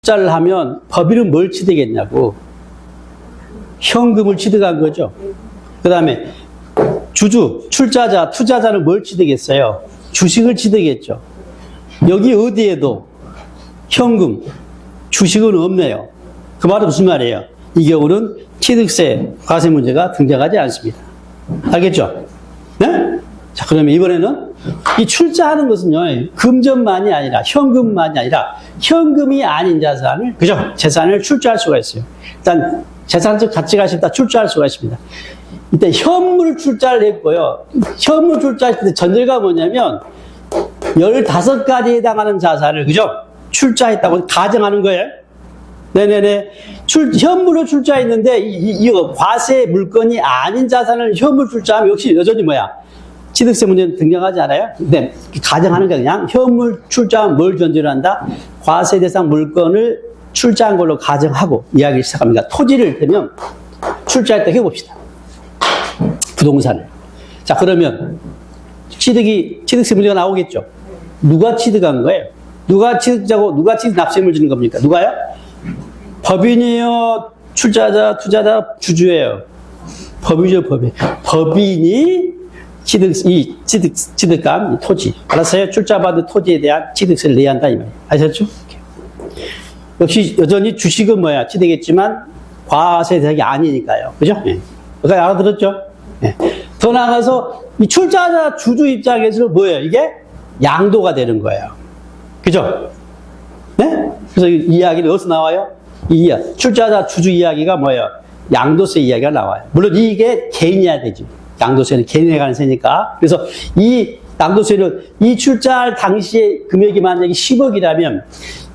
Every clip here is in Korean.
투자를 하면 법인은 뭘 취득했냐고. 현금을 취득한 거죠. 그 다음에 주주, 출자자, 투자자는 뭘 취득했어요? 주식을 취득했죠. 여기 어디에도 현금, 주식은 없네요. 그 말은 무슨 말이에요? 이 경우는 취득세, 과세 문제가 등장하지 않습니다. 알겠죠? 네? 자, 그러면 이번에는 이 출자하는 것은요, 금전만이 아니라, 현금만이 아니라, 현금이 아닌 자산을, 그죠? 재산을 출자할 수가 있어요. 일단, 재산적 가치가 있다 출자할 수가 있습니다. 이때 현물 출자를 했고요. 현물 출자할 때 전제가 뭐냐면, 15가지에 해당하는 자산을, 그죠? 출자했다고 가정하는 거예요. 네네네. 현물로 출자했는데, 이거 과세 물건이 아닌 자산을 현물 출자하면 역시 여전히 뭐야? 취득세 문제는 등장하지 않아요? 근데 가정하는 게 그냥 현물 출자하면 뭘 전제로 한다? 과세 대상 물건을 출자한 걸로 가정하고 이야기를 시작합니다. 토지를 대면 출자했다 해봅시다. 부동산을. 자, 그러면 취득세 문제가 나오겠죠? 누가 취득한 거예요? 누가 취득자고 누가 취득 납세금을 주는 겁니까? 누가요? 법인이에요? 출자자, 투자자, 주주예요? 법이죠, 법인. 법인이 취득한 토지. 알았어요? 출자받은 토지에 대한 취득세를 내야 한다, 이 말이에요. 아셨죠? 역시 여전히 주식은 뭐야? 취득했지만 과세 대상이 아니니까요. 그죠? 예. 그거 알아들었죠? 예. 더 나아가서 이 출자자 주주 입장에서는 뭐예요? 이게 양도가 되는 거예요. 그죠? 네? 그래서 이 이야기는 어디서 나와요? 출자자 주주 이야기가 뭐예요? 양도세 이야기가 나와요. 물론 이게 개인이어야 되지. 양도세는 개인에 관한 세니까. 그래서 이 양도세는 이 출자할 당시의 금액이 만약에 10억이라면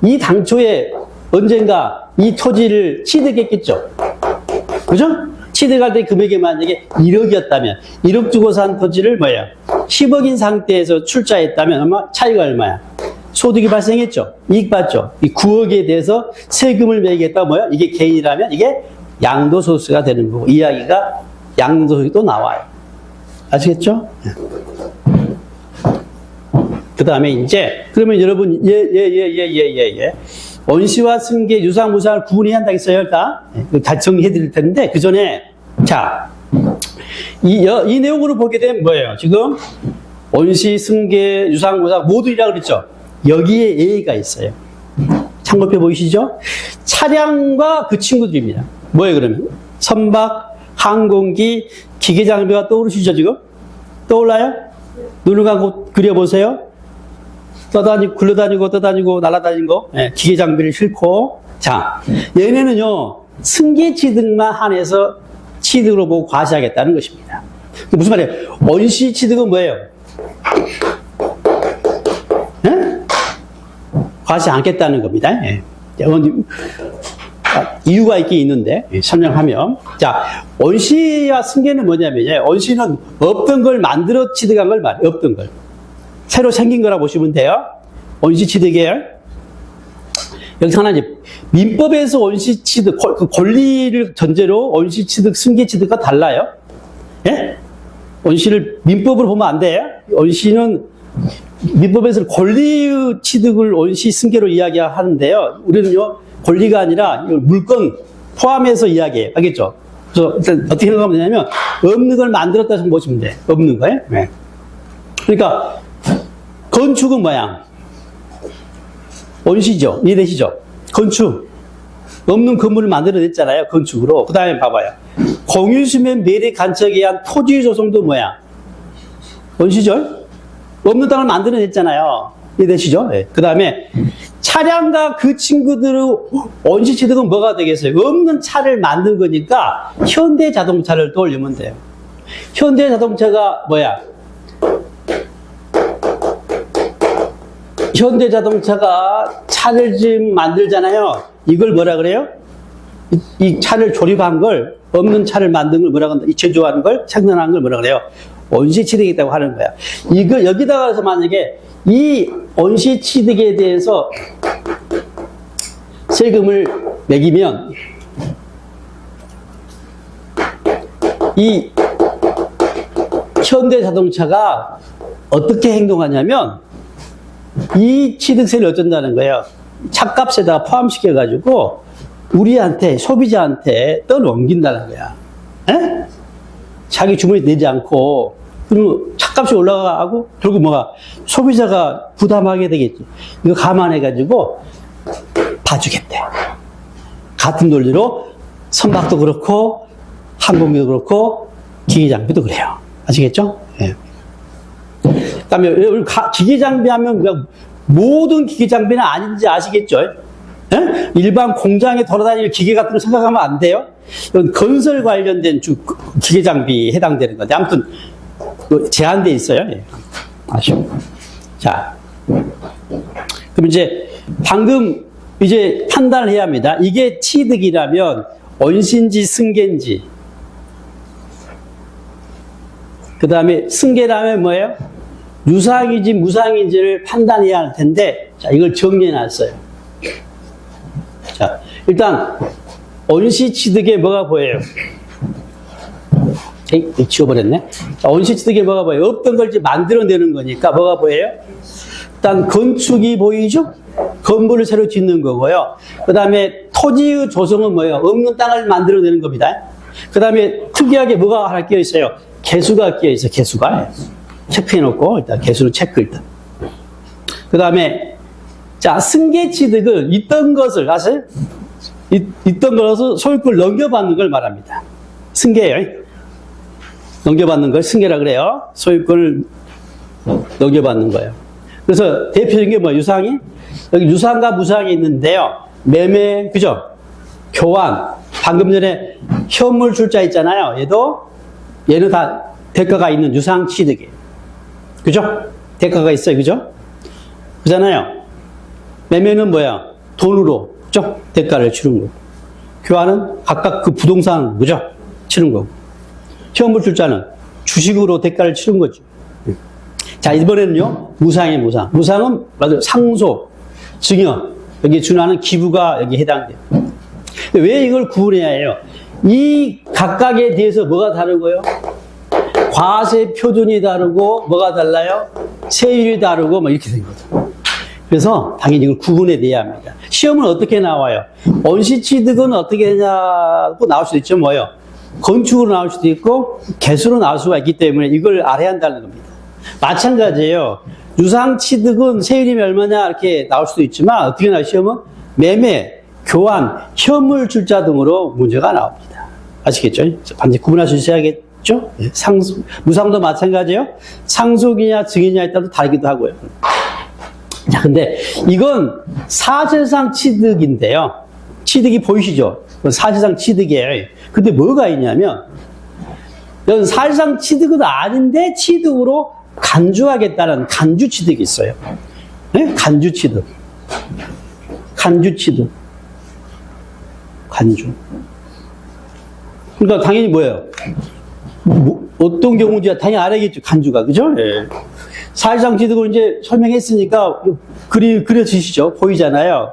이 당초에 언젠가 이 토지를 취득했겠죠. 그죠? 취득할 때 금액이 만약에 1억이었다면 1억 주고 산 토지를 뭐야? 10억인 상태에서 출자했다면 아마 차이가 얼마야? 소득이 발생했죠. 이익 받죠. 이 9억에 대해서 세금을 매기겠다 뭐야? 이게 개인이라면 이게 양도소득세가 되는 거고 이야기가 양도소득이 또 나와요. 아시겠죠? 그 다음에 이제 그러면 여러분 원시와 승계, 유상, 무상을 구분해야 한다 했어요. 일단 다 정리해 드릴 텐데 그 전에 자 이 내용으로 보게 되면 뭐예요? 지금 원시, 승계, 유상, 무상 모두이라고 그랬죠? 여기에 A가 있어요. 참고표 보이시죠? 차량과 그 친구들입니다. 뭐예요 그러면? 선박, 항공기, 기계장비가 떠오르시죠 지금? 떠올라요? 눈을 감고 그려보세요. 굴러다니고 떠다니고 날아다니는 거, 네, 기계장비를 싣고. 자, 얘네는요 승계 취득만 한해서 취득으로 보고 과세하겠다는 것입니다. 무슨 말이에요? 원시 취득은 뭐예요? 네? 과세 않겠다는 겁니다. 네. 이유가 있긴 있는데 설명하면 자 원시와 승계는 뭐냐면요 원시는 없던 걸 만들어 취득한 걸 말해요. 없던 걸 새로 생긴 거라 보시면 돼요. 원시 취득이에요. 여기서 하나 이제 민법에서 원시 취득 그 권리를 전제로 원시 취득 승계 취득과 달라요. 예? 원시를 민법으로 보면 안 돼요. 원시는 민법에서 권리의 취득을 원시 승계로 이야기하는데요. 우리는요 권리가 아니라 물건 포함해서 이야기해요. 알겠죠? 그래서 일단 어떻게 생각하면 되냐면 없는 걸 만들었다 해서 보시면 돼. 없는 거예요. 네. 그러니까 건축은 뭐야? 원시죠. 이해되시죠? 건축. 없는 건물을 만들어냈잖아요. 건축으로. 그 다음에 봐봐요. 공유수면 매립 간척에 의한 토지 조성도 뭐야? 원시죠? 없는 땅을 만들어냈잖아요. 이해되시죠? 네. 그 다음에 차량과 그 친구들의 원시 취득은 뭐가 되겠어요? 없는 차를 만든 거니까 현대자동차를 떠올리면 돼요. 현대자동차가 뭐야? 현대자동차가 차를 지금 만들잖아요. 이걸 뭐라 그래요? 이 차를 조립한 걸, 없는 차를 만든 걸 뭐라 그런다? 이 제조한 걸, 생산한 걸 뭐라 그래요? 원시 취득이라고 하는 거야. 이거 여기다가 만약에 이 원시 취득에 대해서 세금을 매기면 이 현대자동차가 어떻게 행동하냐면 이 취득세를 어쩐다는 거예요. 차값에다가 포함시켜가지고 우리한테, 소비자한테 떠넘긴다는 거야. 에? 자기 주머니 내지 않고, 그리고 차값이 올라가고, 결국 뭐가, 소비자가 부담하게 되겠지. 이거 감안해가지고, 봐주겠대. 같은 논리로, 선박도 그렇고, 항공기도 그렇고, 기계장비도 그래요. 아시겠죠? 예. 그 다음에, 기계장비 하면, 모든 기계장비는 아닌지 아시겠죠? 예? 일반 공장에 돌아다니는 기계 같은 거 생각하면 안 돼요? 이건 건설 관련된 기계장비에 해당되는 건데, 아무튼, 제한돼 있어요. 예. 아시죠? 자. 그럼 이제, 방금, 이제 판단을 해야 합니다. 이게 취득이라면, 원시인지 승계인지. 그 다음에, 승계라면 뭐예요? 유상인지 무상인지를 판단해야 할 텐데, 자, 이걸 정리해 놨어요. 자, 일단, 원시 취득에 뭐가 보여요? 에이, 지워버렸네. 자, 원시 취득에 뭐가 보여요? 없던 걸 이제 만들어내는 거니까 뭐가 보여요? 일단, 건축이 보이죠? 건물을 새로 짓는 거고요. 그 다음에, 토지의 조성은 뭐예요? 없는 땅을 만들어내는 겁니다. 그 다음에, 특이하게 뭐가 하나 끼어 있어요? 개수가 끼어 있어요, 개수가. 체크해놓고, 일단, 개수는 체크, 일단. 그 다음에, 자, 승계 취득은 있던 것을, 아세요? 있던 것을 소유권을 넘겨받는 걸 말합니다. 승계예요. 넘겨받는 걸 승계라 그래요. 소유권을 넘겨받는 거예요. 그래서 대표적인 게 뭐, 유상이? 여기 유상과 무상이 있는데요. 매매, 그죠? 교환. 방금 전에 현물 출자 있잖아요. 얘는 다 대가가 있는 유상 취득이에요. 그죠? 대가가 있어요. 그죠? 그잖아요. 매매는 뭐야? 돈으로, 그죠? 대가를 치른 거고. 교환은 각각 그 부동산, 그죠? 치른 거고. 현물 출자는 주식으로 대가를 치른 거죠. 자, 이번에는요, 무상의 무상. 무상은 맞아요. 상속, 증여. 여기에 준하는 기부가 여기 해당돼요. 왜 이걸 구분해야 해요? 이 각각에 대해서 뭐가 다르고요? 과세 표준이 다르고, 뭐가 달라요? 세율이 다르고, 뭐 이렇게 된 거죠. 그래서 당연히 이걸 구분해 내야 합니다. 시험은 어떻게 나와요? 원시 취득은 어떻게 되냐고 나올 수도 있죠. 뭐요? 건축으로 나올 수도 있고, 개수로 나올 수가 있기 때문에 이걸 알아야 한다는 겁니다. 마찬가지예요. 유상 취득은 세율이 얼마냐 이렇게 나올 수도 있지만, 어떻게 나와요? 시험은 매매, 교환, 현물 출자 등으로 문제가 나옵니다. 아시겠죠? 반드시 구분할 수 있어야겠죠? 무상도 마찬가지예요. 상속이냐 증이냐에 따라 다르기도 하고요. 자, 근데 이건 사실상 취득인데요. 취득이 보이시죠? 사실상 취득이에요. 근데 뭐가 있냐면, 이건 사실상 취득은 아닌데 취득으로 간주하겠다는 간주 취득이 있어요. 네? 간주 취득. 간주 취득. 간주. 그러니까 당연히 뭐예요? 어떤 경우인지 당연히 알아야겠죠. 간주가. 그죠? 예. 사실상 취득을 이제 설명했으니까 그려지시죠? 보이잖아요.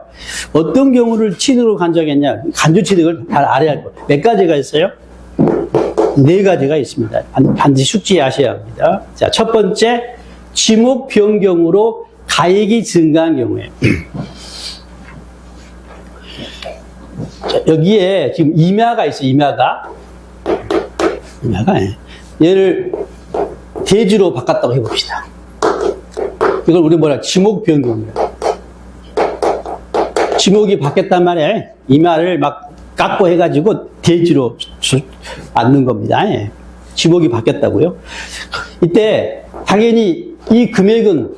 어떤 경우를 취득으로 간주하겠냐? 간주 취득을 잘 알아야 할 거예요. 몇 가지가 있어요? 4가지가 있습니다. 반드시 숙지하셔야 합니다. 자, 첫 번째, 지목 변경으로 가액이 증가한 경우에. 자, 여기에 지금 임야가 있어요. 임야가. 얘를 대지로 바꿨다고 해봅시다. 이걸 우리 뭐라 지목 변경이에요. 지목이 바뀌었단 말이에요. 임야를 막 깎고 해가지고 대지로 앉는 겁니다. 예. 지목이 바뀌었다고요. 이때 당연히 이 금액은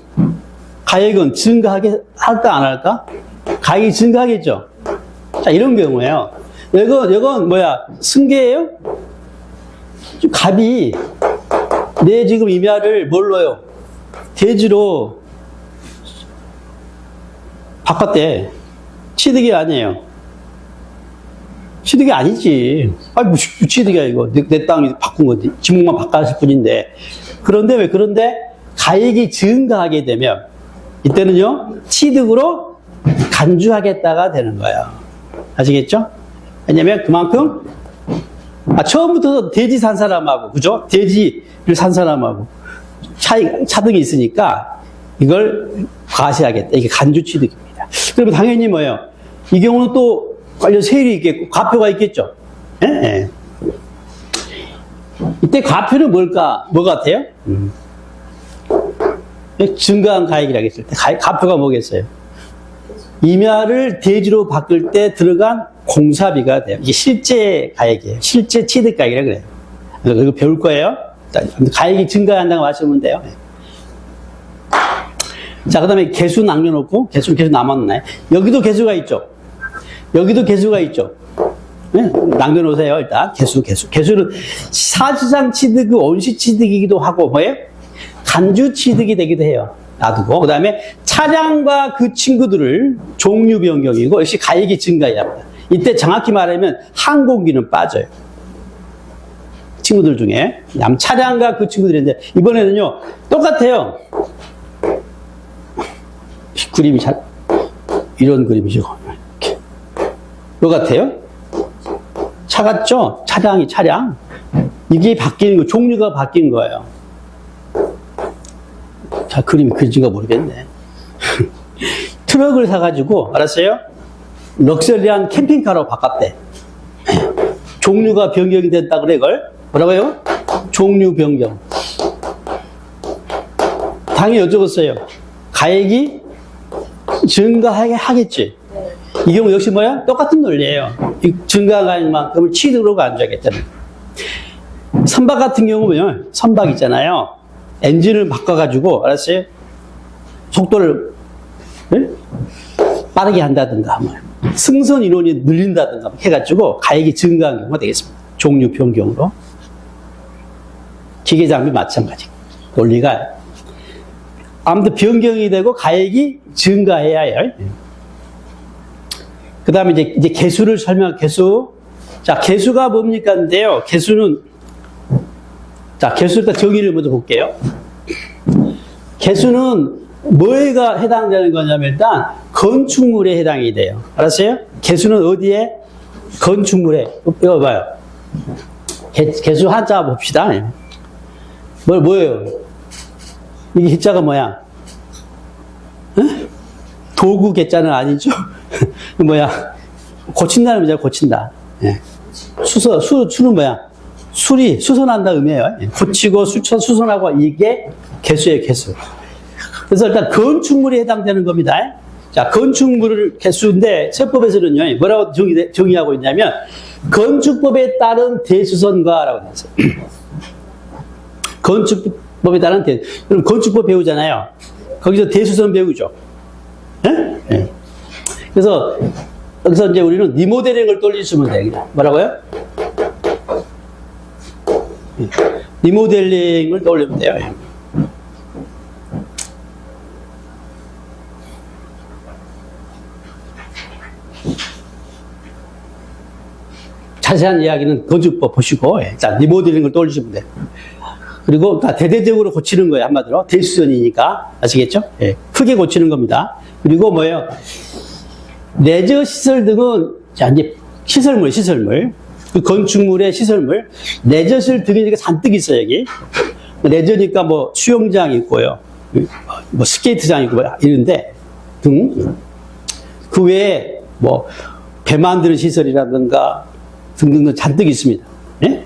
가액은 증가하게 할까 안 할까? 가액이 증가하겠죠. 자, 이런 경우에요. 이건 뭐야? 승계예요? 갑이 내 지금 임야를 뭘로요? 대지로 바꿨대. 취득이 아니에요. 취득이 아니지. 아니, 뭐 취득이야, 이거. 내 땅이 바꾼 거지. 지목만 바꿨을 뿐인데. 그런데 가액이 증가하게 되면, 이때는요, 취득으로 간주하겠다가 되는 거예요. 아시겠죠? 왜냐면 그만큼, 처음부터 대지 산 사람하고, 그죠? 대지를 산 사람하고 차등이 있으니까 이걸 과세하겠다. 이게 간주 취득입니다. 그러면 당연히 뭐예요? 이 경우는 또 관련 세율이 있겠고, 과표가 있겠죠? 예? 예. 이때 과표는 뭘까? 뭐 같아요? 증가한 가액이라고 했을 때, 과표가 뭐겠어요? 임야를 대지로 바꿀 때 들어간 공사비가 돼요. 이게 실제 가액이에요. 실제 취득가액이라고 그래요. 이거 배울 거예요. 가액이 증가한다고 하시면 돼요. 자, 그 다음에 개수 남겨놓고, 개수 남았네. 여기도 개수가 있죠. 여기도 개수가 있죠. 네? 남겨놓으세요, 일단. 개수는 사실상 취득이 원시 취득이기도 하고, 뭐예요? 간주 취득이 되기도 해요. 놔두고. 그 다음에 차량과 그 친구들을 종류 변경이고, 역시 가액이 증가해야 합니다. 이때 정확히 말하면 항공기는 빠져요. 친구들 중에. 차량과 그 친구들인데, 이번에는요, 똑같아요. 그림이 이런 그림이죠. 이렇게. 뭐 같아요? 차 같죠? 차량. 이게 바뀌는 거, 종류가 바뀐 거예요. 자, 그림이 그려진가 모르겠네. 트럭을 사가지고, 알았어요? 럭셔리한 캠핑카로 바꿨대. 종류가 변경이 됐다 그래, 이걸. 뭐라고요? 종류 변경. 당연히 여쭤봤어요. 가액이 증가하게 하겠지. 이 경우 역시 뭐야? 똑같은 논리예요. 증가한 만큼을 취득으로 간주하겠다는. 선박 같은 경우는요, 선박 있잖아요. 엔진을 바꿔가지고, 알았어요? 속도를 네? 빠르게 한다든가, 뭐. 승선 인원이 늘린다든가 해가지고 가액이 증가한 경우가 되겠습니다. 종류 변경으로. 기계 장비 마찬가지. 논리가 아무튼 변경이 되고 가액이 증가해야 해요. 그 다음에 이제 개수를 개수. 자, 개수가 뭡니까? 인데요. 개수는, 자, 개수 일단 정의를 먼저 볼게요. 개수는 뭐에가 해당되는 거냐면 일단 건축물에 해당이 돼요. 알았어요? 개수는 어디에? 건축물에. 이거 봐요. 개수 한자 봅시다. 뭐예요? 이게 개자가 뭐야? 에? 도구 개자는 아니죠? 뭐야? 고친다는 의미잖아, 고친다. 예. 수는 뭐야? 수선한다 의미예요. 고치고, 수선하고, 이게 개수예요, 개수. 그래서 일단 건축물에 해당되는 겁니다. 자, 건축물을 개수인데, 세법에서는요, 뭐라고 정의하고 있냐면, 건축법에 따른 대수선과라고 되어 있어요. 건축법에 따른 그럼 건축법 배우잖아요. 거기서 대수선 배우죠. 네? 네. 그래서 여기서 이제 우리는 리모델링을 돌리시면 돼요. 그냥. 뭐라고요? 리모델링을 돌리면 돼요. 자세한 이야기는 건축법 보시고 일단 리모델링을 돌리시면 돼요. 그리고 다 대대적으로 고치는 거예요. 한마디로 대수선이니까 아시겠죠? 예, 크게 고치는 겁니다. 그리고 뭐예요? 레저 시설 등은 자 이제 시설물 그 건축물의 시설물 레저실 등이 잔뜩 있어요. 여기 레저니까 뭐 수영장 있고요, 뭐 스케이트장 있고 이런데 등 그 외에 뭐 배 만드는 시설이라든가 등등등 잔뜩 있습니다. 예?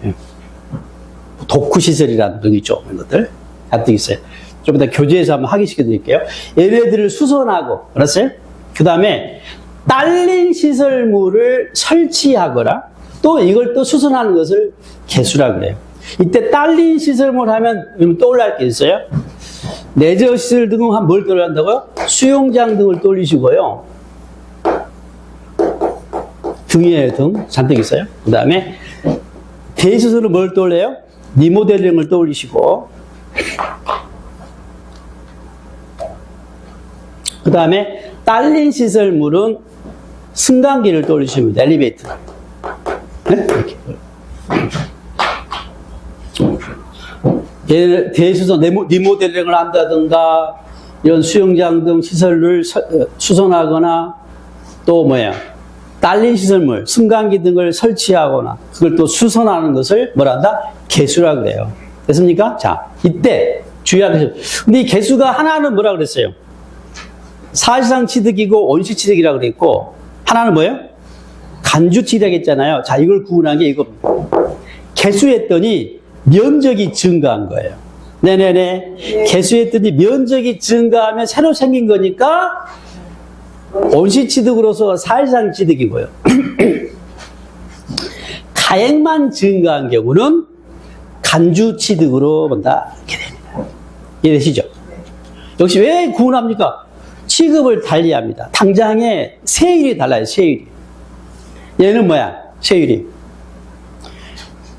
독후시설이라는 등 있죠. 이런 것들 잔뜩 있어요. 좀 이따 교재에서 한번 확인시켜 드릴게요. 얘네들을 수선하고, 알았어요? 그 다음에 딸린 시설물을 설치하거나 또 이걸 또 수선하는 것을 개수라고 그래요. 이때 딸린 시설물 하면 떠올릴 게 있어요. 레저 시설 등은 뭘 떠올린다고요? 수영장 등을 떠올리시고요. 등이에요, 등. 잔뜩 있어요. 그 다음에 대수선은 뭘 떠올려요? 리모델링을 떠올리시고, 그 다음에 딸린 시설물은 승강기를 떠올리시면 됩니다. 엘리베이터. 네? 이렇게. 대수선, 리모델링을 한다든가, 이런 수영장 등 시설을 수선하거나, 또 뭐야? 딸린 시설물, 승강기 등을 설치하거나, 그걸 또 수선하는 것을 뭐란다? 개수라고 그래요. 됐습니까? 자, 이때 주의할 것이. 근데 이 개수가 하나는 뭐라 그랬어요? 사실상 취득이고 원시 취득이라고 그랬고, 하나는 뭐예요? 간주 취득했잖아요. 자, 이걸 구분한 게 이겁니다. 개수했더니 면적이 증가한 거예요. 네네네. 개수했더니 면적이 증가하면 새로 생긴 거니까 원시 취득으로서 사실상 취득이고요. 가액만 증가한 경우는 간주 취득으로 본다. 이렇게 됩니다. 이해되시죠? 역시 왜 구분합니까? 취급을 달리합니다. 당장에 세율이 달라요. 세율이. 얘는 뭐야? 세율이.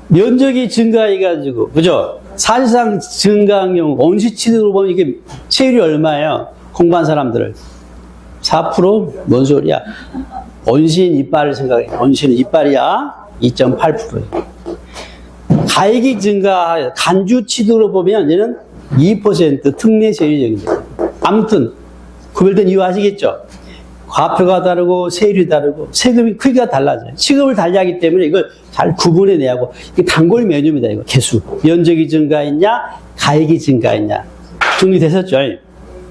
면적이 증가해가지고, 그죠? 사실상 증가한 경우, 원시 취득으로 보면 이게 세율이 얼마예요? 공부한 사람들을. 4%? 뭔 소리야? 원시인 이빨을 생각해. 원시인 이빨이야? 2.8%. 가액이 증가, 간주 취득으로 보면 얘는 2% 특례 세율적인 거예요. 아무튼, 구별된 이유 아시겠죠? 과표가 다르고 세율이 다르고 세금이 크기가 달라져요. 취급을 달리하기 때문에 이걸 잘 구분해내야 하고, 이게 단골 메뉴입니다. 이거 개수. 면적이 증가했냐, 가액이 증가했냐. 정리되셨죠?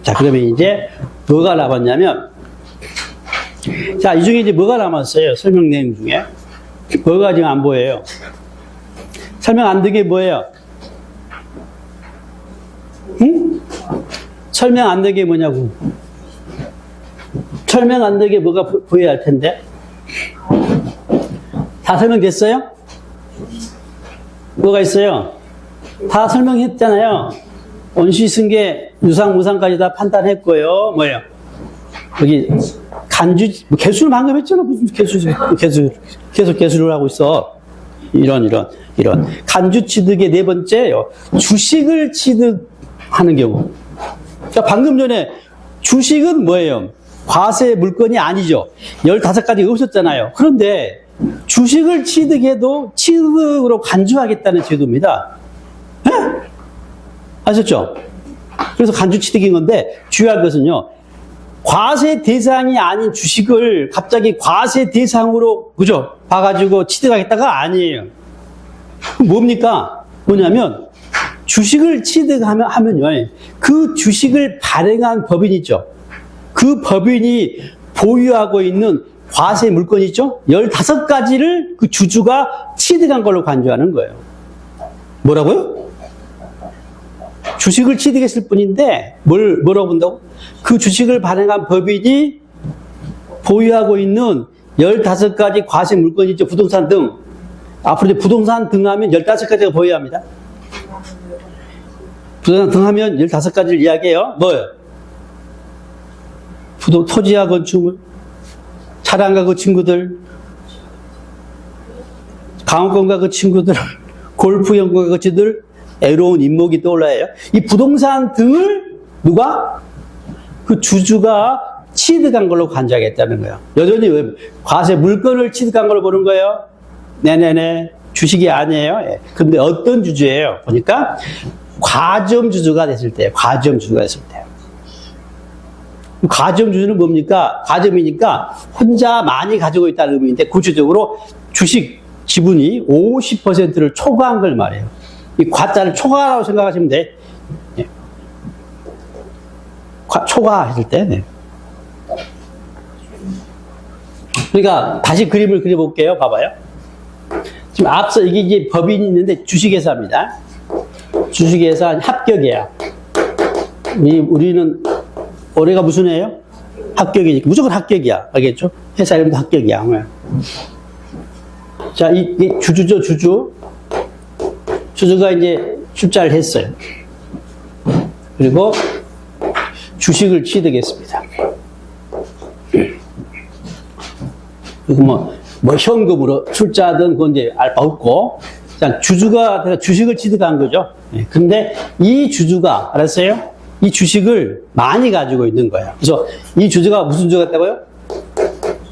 자, 그러면 이제 뭐가 남았냐면, 자, 이 중에 이제 뭐가 남았어요? 설명 내용 중에. 뭐가 지금 안 보여요? 설명 안 되게 뭐예요? 응? 설명 안 되게 뭐냐고. 설명 안 되게 뭐가 보여야 할 텐데. 다 설명됐어요? 뭐가 있어요? 다 설명했잖아요. 원시 승계, 유상, 무상까지 다 판단했고요. 뭐예요? 여기 간주, 뭐 개수를 방금 했잖아. 무슨 계속 개수를 하고 있어. 이런. 간주 취득의 네 번째요. 주식을 취득하는 경우. 자, 방금 전에 주식은 뭐예요? 과세 물건이 아니죠. 15가지 없었잖아요. 그런데 주식을 취득해도 취득으로 간주하겠다는 제도입니다. 네? 아셨죠? 그래서 간주 취득인 건데 주의할 것은요. 과세 대상이 아닌 주식을 갑자기 과세 대상으로, 그죠? 봐가지고 취득하겠다가 아니에요. 뭡니까? 뭐냐면 주식을 취득하면요. 그 주식을 발행한 법인 있죠. 그 법인이 보유하고 있는 과세 물건 있죠? 15가지를 그 주주가 취득한 걸로 간주하는 거예요. 뭐라고요? 주식을 취득했을 뿐인데 뭐라고 본다고? 그 주식을 발행한 법인이 보유하고 있는 15가지 과세 물건 있죠? 부동산 등. 앞으로 이제 부동산 등 하면 15가지가 보여야 합니다. 부동산 등 하면 15가지를 이야기해요. 뭐예요? 토지와 건축물, 차량과 그 친구들, 강원권과 그 친구들, 골프연구과 그 친구들, 애로운 인목이 떠올라요. 이 부동산 등을 누가? 그 주주가 취득한 걸로 간주하겠다는 거예요. 여전히 왜 과세 물건을 취득한 걸로 보는 거예요? 네네네. 주식이 아니에요. 예. 근데 어떤 주주예요? 보니까 과점 주주가 됐을 때예요. 과점 주주가 됐을 때요. 과점 주주는 뭡니까? 과점이니까 혼자 많이 가지고 있다는 의미인데 구체적으로 주식 지분이 50%를 초과한 걸 말해요. 이 과자를 초과라고 생각하시면 돼. 예. 초과했을 때. 네. 그러니까 다시 그림을 그려볼게요. 봐봐요. 지금 앞서 이게 법인이 있는데 주식회사입니다. 주식회사 합격이야. 우리는 올해가 무슨 해예요? 합격이니까 무조건 합격이야. 알겠죠? 회사 이름도 합격이야. 자, 이 주주죠, 주주. 주주가 이제 출자를 했어요. 그리고 주식을 취득했습니다. 그리고 뭐 현금으로 출자든 그건 이제 알 바 없고, 자, 주주가 주식을 취득한 거죠. 근데 이 주주가, 알았어요? 이 주식을 많이 가지고 있는 거예요. 그래서 이 주주가 무슨 주주 같다고요?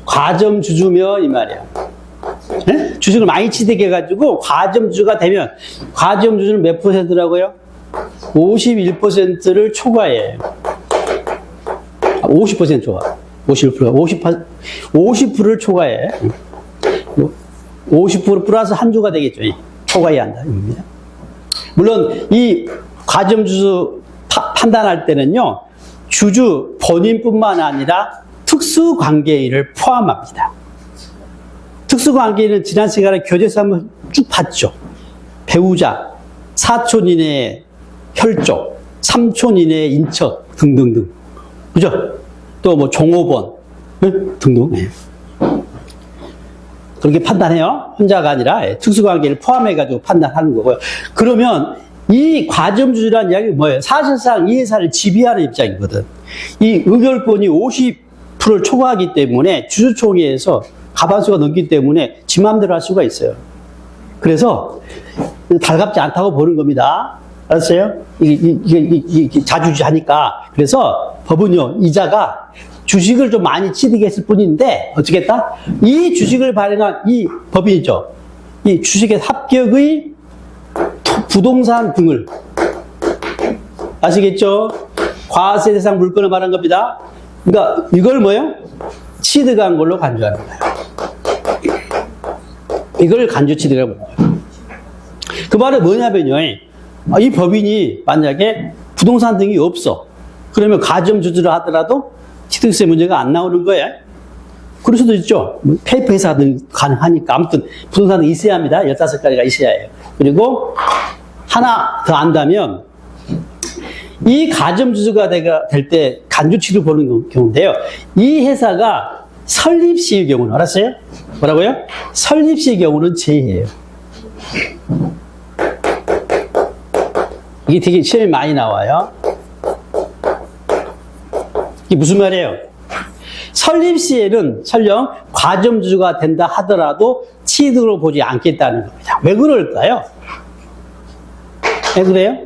과점 주주면 이 말이에요. 네? 주식을 많이 취득해가지고 과점 주주가 되면 과점 주주는 몇 %라고요? 51%를 초과해요. 50% 초과. 50%를 초과해. 50% 플러스 한 주가 되겠죠. 초과해야 한다. 물론 이 과점 주주 판단할 때는요, 주주 본인뿐만 아니라 특수관계인을 포함합니다. 특수관계인은 지난 시간에 교재에서 한번 쭉 봤죠. 배우자, 사촌 이내의 혈족, 삼촌 이내의 인척 등등등. 그죠? 또 뭐 종업원 등등. 네. 그렇게 판단해요. 혼자가 아니라 특수관계를 포함해가지고 판단하는 거고요. 그러면 이 과점주주라는 이야기는 뭐예요? 사실상 이 회사를 지배하는 입장이거든. 이 의결권이 50%를 초과하기 때문에 주주총회에서 과반수가 넘기 때문에 지 맘대로 할 수가 있어요. 그래서 달갑지 않다고 보는 겁니다. 알았어요? 이게 자주주하니까. 그래서 법은요, 이자가 주식을 좀 많이 취득 했을 뿐인데, 어떻게 했다? 이 주식을 발행한 이 법인이죠. 이 주식의 합격의 부동산 등을, 아시겠죠? 과세 대상 물건을 말한 겁니다. 그러니까 이걸 뭐예요? 취득한 걸로 간주하는 거예요. 이걸 간주 취득이라고 하는 거예요. 그 말은 뭐냐면요. 이 법인이 만약에 부동산 등이 없어. 그러면 가점주주를 하더라도 취득세 문제가 안 나오는 거예요. 그럴 수도 있죠. 페이퍼 회사 등 가능하니까. 아무튼 부동산 등 있어야 합니다. 15가지가 있어야 해요. 그리고 하나 더 안다면 이 가점주주가 될 때 간주치를 보는 경우인데요. 이 회사가 설립 시의 경우는, 알았어요? 뭐라고요? 설립 시의 경우는 제외예요. 이게 되게 시험에 많이 나와요. 이게 무슨 말이에요? 설립 시에는 설령 과점주주가 된다 하더라도 취득으로 보지 않겠다는 겁니다. 왜 그럴까요? 왜 그래요?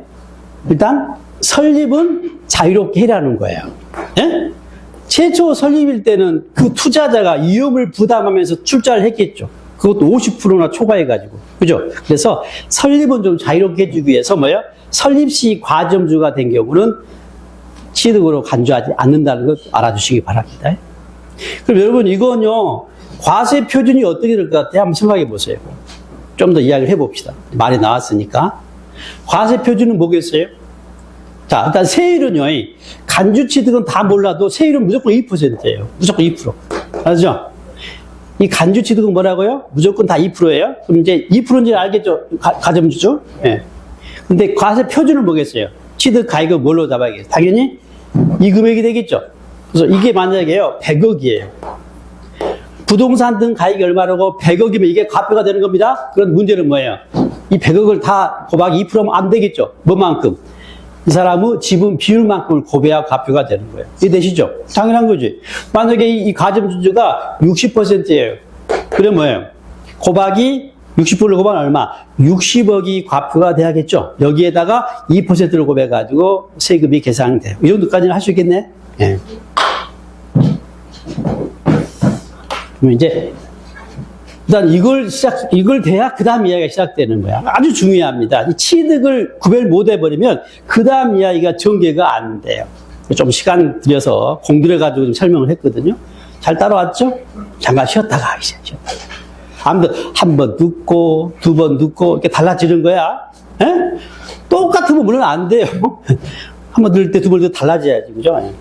일단 설립은 자유롭게 해라는 거예요. 예? 최초 설립일 때는 그 투자자가 위험을 부담하면서 출자를 했겠죠. 그것도 50%나 초과해가지고. 그죠? 그래서 설립은 좀 자유롭게 해주기 위해서 뭐예요? 설립 시 과점주가 된 경우는 취득으로 간주하지 않는다는 것 알아주시기 바랍니다. 그럼 여러분, 이건요, 과세 표준이 어떻게 될 것 같아요? 한번 생각해 보세요. 좀 더 이야기를 해봅시다. 말이 나왔으니까. 과세 표준은 뭐겠어요? 자, 일단 세율은요, 간주 취득은 다 몰라도 세율은 무조건 2%예요. 무조건 2%. 알죠? 이 간주 취득은 뭐라고요? 무조건 다 2%예요. 그럼 이제 2%인지 알겠죠? 가점주죠? 예. 근데 과세 표준은 뭐겠어요? 취득 가액은 뭘로 잡아야겠어요? 당연히 이 금액이 되겠죠? 그래서 이게 만약에요, 100억이에요. 부동산 등 가액이 얼마라고 100억이면 이게 과표가 되는 겁니다. 그런 문제는 뭐예요? 이 100억을 다 곱하기 2%면 안 되겠죠? 뭐만큼? 이 사람의 지분 비율만큼을 고배야 과표가 되는 거예요. 이해되시죠? 당연한 거지. 만약에 이 가점주주가 60%예요. 그럼 뭐예요? 곱하기 60%를 곱하면 얼마? 60억이 과표가 돼야겠죠? 여기에다가 2%를 곱해가지고 세금이 계산돼요. 이 정도까지는 할 수 있겠네? 예. 그럼 이제, 일단 이걸 돼야 그 다음 이야기가 시작되는 거야. 아주 중요합니다. 이 취득을 구별 못 해버리면 그 다음 이야기가 전개가 안 돼요. 좀 시간 들여서 공들여가지고 좀 설명을 했거든요. 잘 따라왔죠? 잠깐 쉬었다가, 이제 쉬었다가. 아무튼 한 번 듣고, 두 번 듣고, 이렇게 달라지는 거야. 에? 똑같으면 물론 안 돼요. 한 번 들을 때 두 번 더 달라져야지, 그죠?